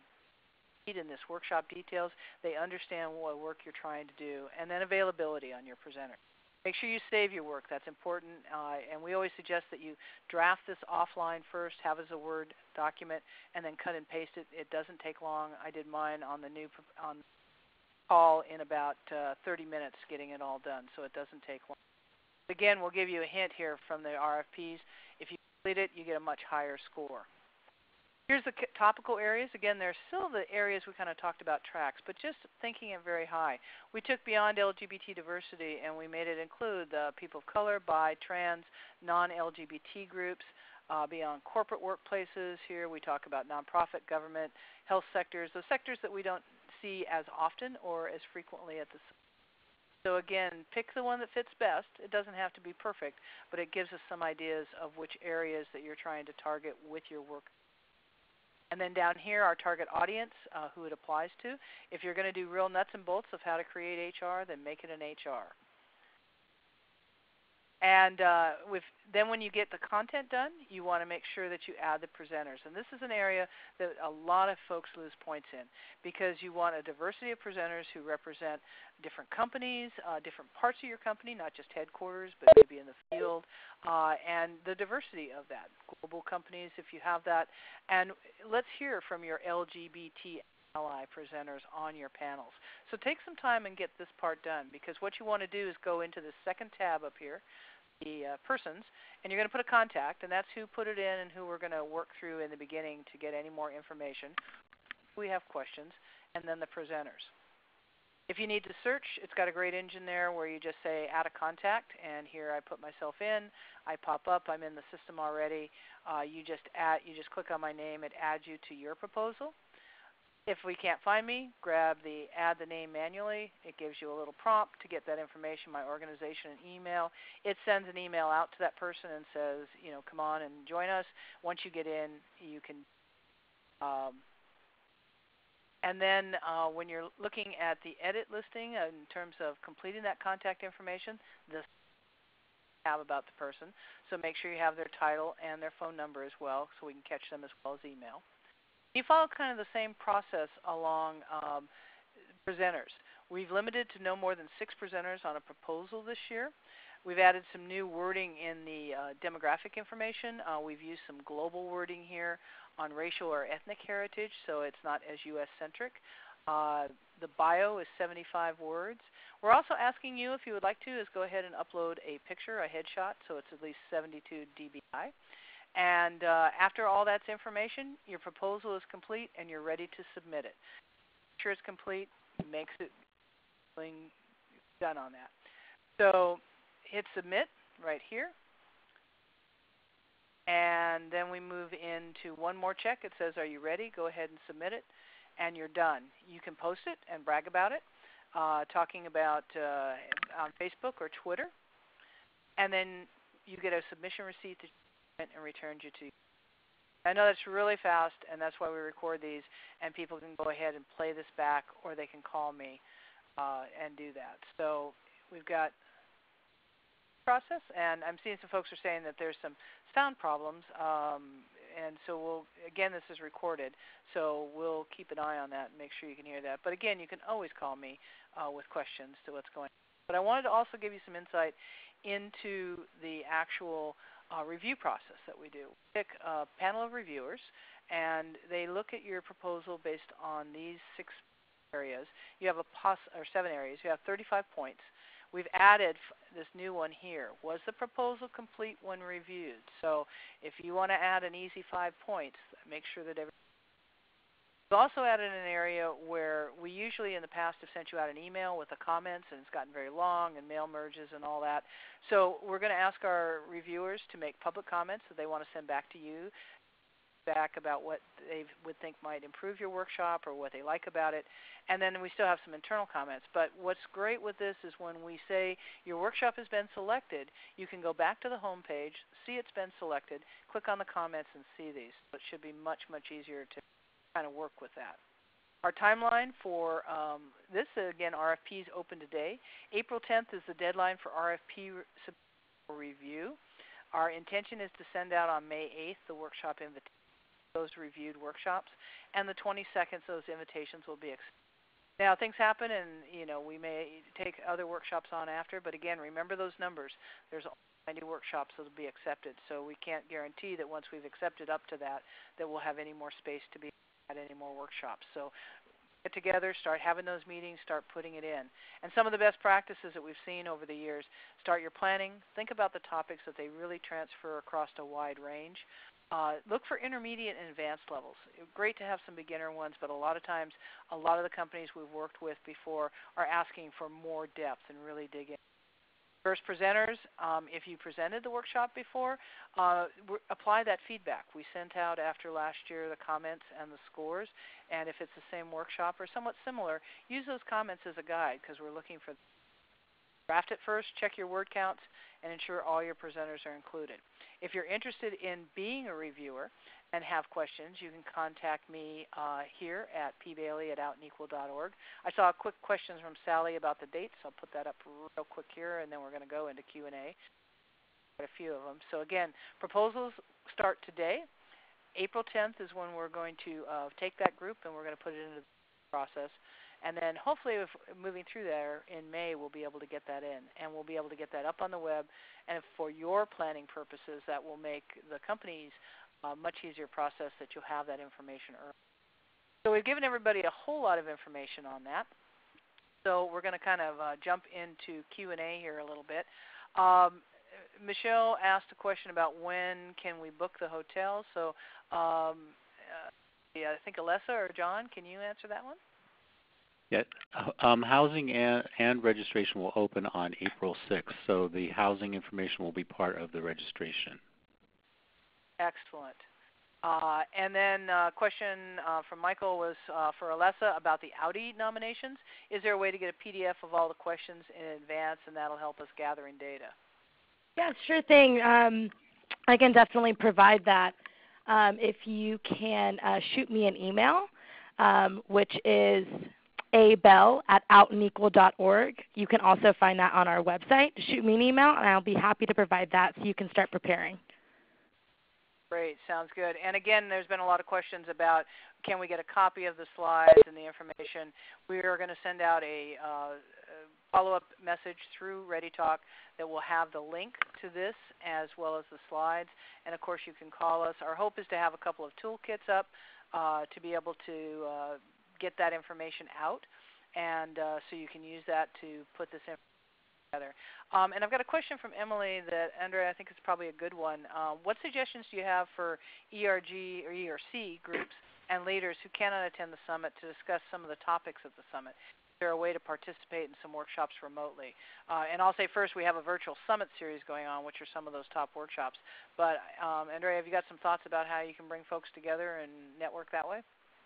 read in this workshop details, they understand what work you're trying to do, and then availability on your presenter. Make sure you save your work. That's important, and we always suggest that you draft this offline first, have as a Word document, and then cut and paste it. It doesn't take long. I did mine on the call in about 30 minutes getting it all done, so it doesn't take long. Again, we'll give you a hint here from the RFPs. If you complete it, you get a much higher score. Here's the topical areas. Again, there's still the areas we kind of talked about tracks, but just thinking it very high. We took beyond LGBT diversity and we made it include the people of color, bi, trans, non-LGBT groups, beyond corporate workplaces. Here we talk about nonprofit, government, health sectors, the sectors that we don't see as often or as frequently at the So again, pick the one that fits best. It doesn't have to be perfect, but it gives us some ideas of which areas that you're trying to target with your work. And then down here, our target audience, who it applies to. If you're going to do real nuts and bolts of how to create HR, then make it an HR. And then when you get the content done, you want to make sure that you add the presenters. And this is an area that a lot of folks lose points in because you want a diversity of presenters who represent different companies, different parts of your company, not just headquarters, but maybe in the field, and the diversity of that. Global companies, if you have that. And let's hear from your LGBT ally presenters on your panels. So take some time and get this part done because what you want to do is go into the second tab up here, the persons, and you're going to put a contact, and that's who put it in and who we're going to work through in the beginning to get any more information. We have questions, and then the presenters. If you need to search, it's got a great engine there where you just say add a contact, and here I put myself in. I pop up. I'm in the system already. You just click on my name. It adds you to your proposal. If we can't find me, add the name manually. It gives you a little prompt to get that information, my organization and email. It sends an email out to that person and says, come on and join us. Once you get in, you can. And then when you're looking at the edit listing in terms of completing that contact information, this tab about the person. So make sure you have their title and their phone number as well so we can catch them as well as email. You follow kind of the same process along presenters. We've limited to no more than 6 presenters on a proposal this year. We've added some new wording in the demographic information. We've used some global wording here on racial or ethnic heritage, so it's not as U.S.-centric. The bio is 75 words. We're also asking you, if you would like to, is go ahead and upload a picture, a headshot, so it's at least 72 dpi. And after all that's information, your proposal is complete and you're ready to submit it. Make sure it's complete, makes it done on that. So hit submit right here. And then we move into one more check. It says, are you ready? Go ahead and submit it. And you're done. You can post it and brag about it, talking about on Facebook or Twitter. And then you get a submission receipt that and returned you to. I know that's really fast, and that's why we record these, and people can go ahead and play this back, or they can call me and do that. So we've got process, and I'm seeing some folks are saying that there's some sound problems, and so again, this is recorded, so we'll keep an eye on that and make sure you can hear that. But again, you can always call me with questions to what's going on. But I wanted to also give you some insight into the actual review process that we do. We pick a panel of reviewers, and they look at your proposal based on these 6 areas. You have 7 areas. You have 35 points. We've added this new one here. Was the proposal complete when reviewed? So if you want to add an easy 5 points, make sure that everything. We've also added an area where we usually in the past have sent you out an email with the comments, and it's gotten very long and mail merges and all that. So we're going to ask our reviewers to make public comments that they want to send back to you, back about what they would think might improve your workshop or what they like about it. And then we still have some internal comments. But what's great with this is when we say your workshop has been selected, you can go back to the home page, see it's been selected, click on the comments and see these. So it should be much, much easier to kind of work with that. Our timeline for this, again, RFPs open today. April 10th is the deadline for RFP review. Our intention is to send out on May 8th the workshop invitation, those reviewed workshops, and the 22nd those invitations will be accepted. Now things happen, and we may take other workshops on after, but again, remember those numbers. There's 90 workshops that will be accepted, so we can't guarantee that once we've accepted up to that we'll have any more space to be at any more workshops. So get together, start having those meetings, start putting it in. And some of the best practices that we've seen over the years, start your planning, think about the topics that they really transfer across a wide range. Look for intermediate and advanced levels. Great to have some beginner ones, but a lot of times, a lot of the companies we've worked with before are asking for more depth and really dig in. First presenters, if you presented the workshop before, apply that feedback. We sent out after last year the comments and the scores, and if it's the same workshop or somewhat similar, use those comments as a guide because we're looking for. Draft it first, check your word counts, and ensure all your presenters are included. If you're interested in being a reviewer and have questions, you can contact me here at pbailey@outandequal.org. I saw a quick question from Sally about the dates. I'll put that up real quick here, and then we're going to go into Q&A. Quite a few of them. So again, proposals start today. April 10th is when we're going to take that group, and we're going to put it into the process. And then hopefully if moving through there in May, we'll be able to get that in, and we'll be able to get that up on the web. And for your planning purposes, that will make the company's much easier process that you'll have that information early. So we've given everybody a whole lot of information on that. So we're going to kind of jump into Q&A here a little bit. Michelle asked a question about when can we book the hotel. So I think Alessa or John, can you answer that one? Yeah, housing and registration will open on April 6th, so the housing information will be part of the registration. Excellent. And then a question from Michael was for Alessa about the Audi nominations. Is there a way to get a PDF of all the questions in advance, and that'll help us gathering data? Yeah, sure thing. I can definitely provide that. If you can shoot me an email, which is abell@outandequal.org. You can also find that on our website. Shoot me an email, and I'll be happy to provide that so you can start preparing. Great. Sounds good. And again, there's been a lot of questions about can we get a copy of the slides and the information. We are going to send out a follow-up message through ReadyTalk that will have the link to this as well as the slides. And, of course, you can call us. Our hope is to have a couple of toolkits up to be able to get that information out, and so you can use that to put this information together. And I've got a question from Emily that, Andrea, I think is probably a good one. What suggestions do you have for ERG or ERC groups and leaders who cannot attend the summit to discuss some of the topics of the summit? Is there a way to participate in some workshops remotely? And I'll say first, we have a virtual summit series going on, which are some of those top workshops. But Andrea, have you got some thoughts about how you can bring folks together and network that way?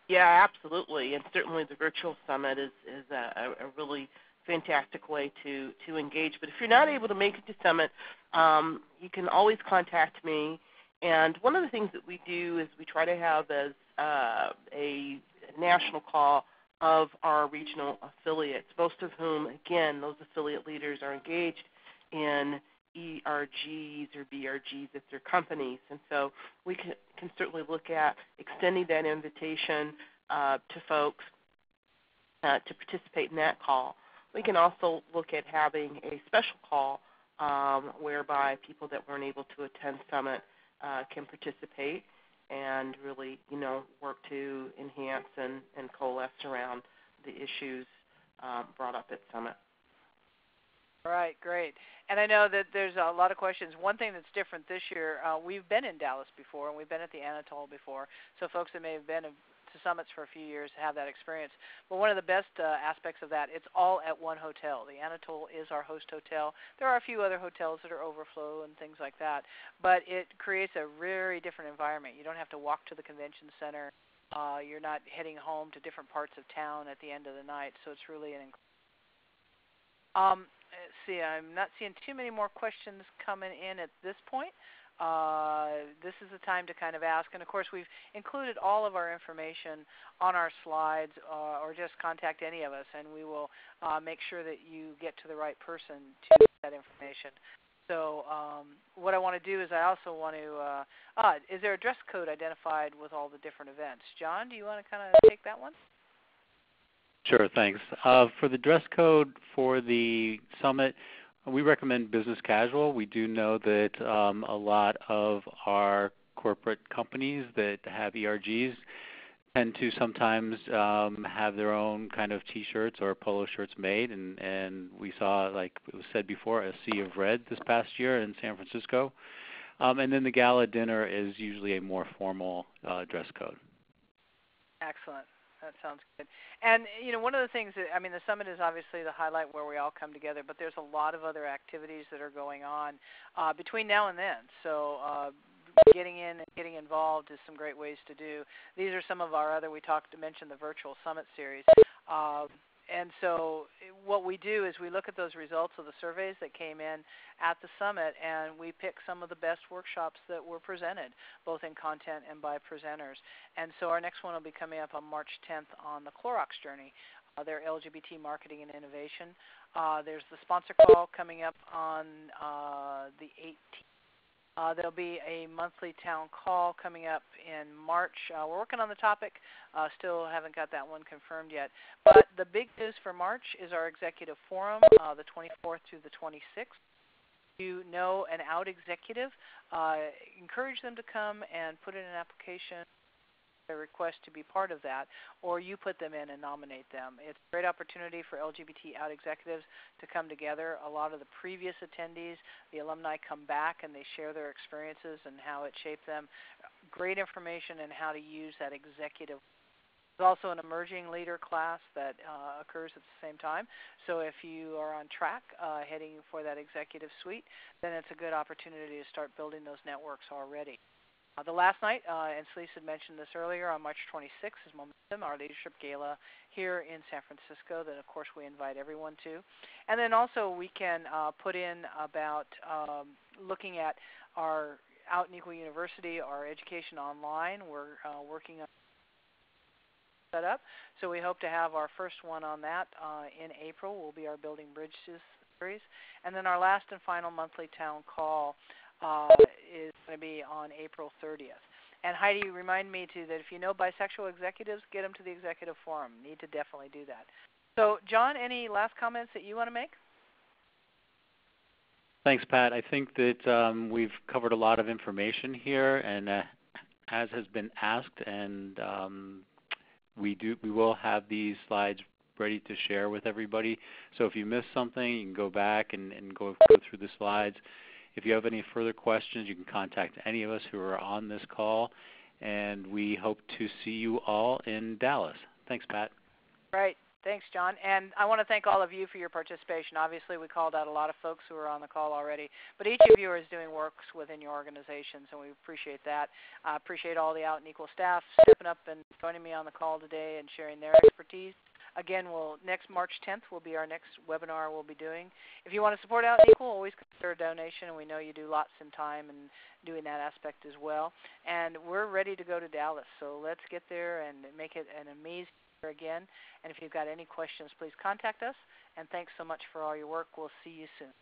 Yeah, absolutely, and certainly the virtual summit is a really fantastic way to engage. But if you're not able to make it to summit, you can always contact me, And one of the things that we do is we try to have as a national call of our regional affiliates, most of whom, again, those affiliate leaders are engaged in ERGs or BRGs at their companies. And so we can certainly look at extending that invitation to folks to participate in that call. We can also look at having a special call whereby people that weren't able to attend Summit can participate and really, work to enhance and coalesce around the issues brought up at Summit. All right, great. And I know that there's a lot of questions. One thing that's different this year, we've been in Dallas before, and we've been at the Anatole before, so folks that may have been to Summits for a few years have that experience. But one of the best aspects of that, it's all at one hotel. The Anatole is our host hotel. There are a few other hotels that are overflow and things like that, but it creates a very different environment. You don't have to walk to the convention center. You're not heading home to different parts of town at the end of the night, so it's really an let's see, I'm not seeing too many more questions coming in at this point. This is the time to kind of ask. And, of course, we've included all of our information on our slides or just contact any of us, and we will make sure that you get to the right person to get that information. So what I want to do is I also want to is there a dress code identified with all the different events? John, do you want to kind of take that one? Sure, thanks. For the dress code for the summit, we recommend business casual. We do know that a lot of our corporate companies that have ERGs tend to sometimes have their own kind of T-shirts or polo shirts made, and we saw, like it was said before, a sea of red this past year in San Francisco. And then the gala dinner is usually a more formal dress code. Excellent. That sounds good. And, one of the things that, the summit is obviously the highlight where we all come together, but there's a lot of other activities that are going on between now and then. So getting in and getting involved is some great ways to do. These are some of our other, mentioned the virtual summit series. And so what we do is we look at those results of the surveys that came in at the summit, and we pick some of the best workshops that were presented, both in content and by presenters. And so our next one will be coming up on March 10th on the Clorox Journey, their LGBT marketing and innovation. There's the sponsor call coming up on the 18th. There'll be a monthly town call coming up in March. We're working on the topic. Still haven't got that one confirmed yet. But the big news for March is our executive forum, the 24th through the 26th. If you know an out executive, encourage them to come and put in an application, a request to be part of that, or you put them in and nominate them. It's a great opportunity for LGBT out executives to come together. A lot of the previous attendees, the alumni, come back and they share their experiences and how it shaped them. Great information on how to use that executive. There's also an emerging leader class that occurs at the same time. So if you are on track heading for that executive suite, then it's a good opportunity to start building those networks already. The last night, and Celise had mentioned this earlier, on March 26th is Momentum, our leadership gala here in San Francisco that, of course, we invite everyone to. And then also we can put in about looking at our Out in Equal University, our education online. We're working on set up. So we hope to have our first one on that in April. Will be our Building Bridges series. And then our last and final monthly town call is going to be on April 30th. And Heidi, remind me, too, that if you know bisexual executives, get them to the executive forum. Need to definitely do that. So, John, any last comments that you want to make? Thanks, Pat. I think that we've covered a lot of information here, and as has been asked, and we will have these slides ready to share with everybody. So if you missed something, you can go back and go through the slides. If you have any further questions, you can contact any of us who are on this call, and we hope to see you all in Dallas. Thanks, Pat. Right. Thanks, John. And I want to thank all of you for your participation. Obviously, we called out a lot of folks who are on the call already, but each of you is doing works within your organizations, and we appreciate that. I appreciate all the Out and Equal staff stepping up and joining me on the call today and sharing their expertise. Again, next March 10th will be our next webinar we'll be doing. If you want to support Out and Equal, always consider a donation, and we know you do lots in time and doing that aspect as well. And we're ready to go to Dallas, so let's get there and make it an amazing year again. And if you've got any questions, please contact us. And thanks so much for all your work. We'll see you soon.